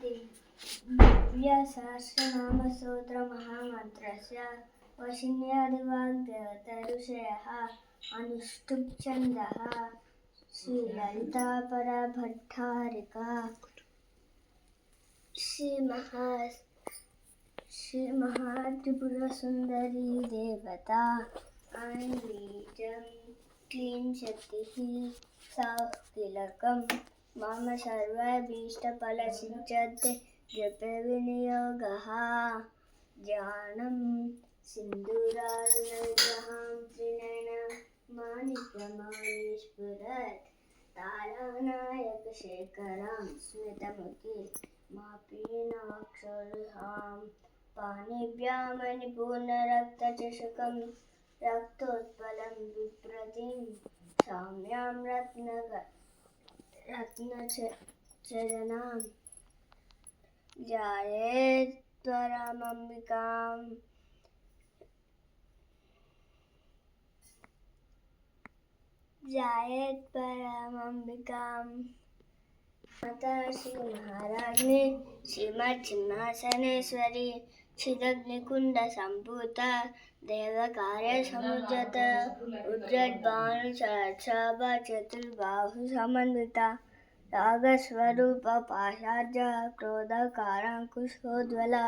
दिव्यसहस्रनामस्तोत्रमहामन्त्रस्य वशिन्यादिवाग्देवतऋषयः अनुष्टुप् छन्दः श्रीललितापरभट्टारिका श्रीमहात्रिपुरसुन्दरी देवता ऐं बीजं क्लीं शक्तिः सौः कीलकं मम सर्वभीष्टफलसिद्ध्यर्थे जपे विनियोगः ज्ञानं सिन्दूरारुणविग्रहां त्रिनयनं माणिक्यमणिस्फुरत् तारानायकशेखरां स्मितमुखी मापीनाक्षोरुहां पाणिभ्यां मणिपूर्णरक्तचषकं रक्तोत्पलं बिभ्रतीं सौम्यां रत्नचरणां ध्यायेत् परमाम्बिकां माता श्री महाराज्ञी श्रीमच्छिन्नासनेश्वरी क्षिदग्निकुंड संभूता देवकार्य समुद्यत उज्जड्भानुसहस्राभ चतुर्बाहु समन्विता रागस्वरूप पाशाढ्य क्रोधकारांकुशोज्ज्वला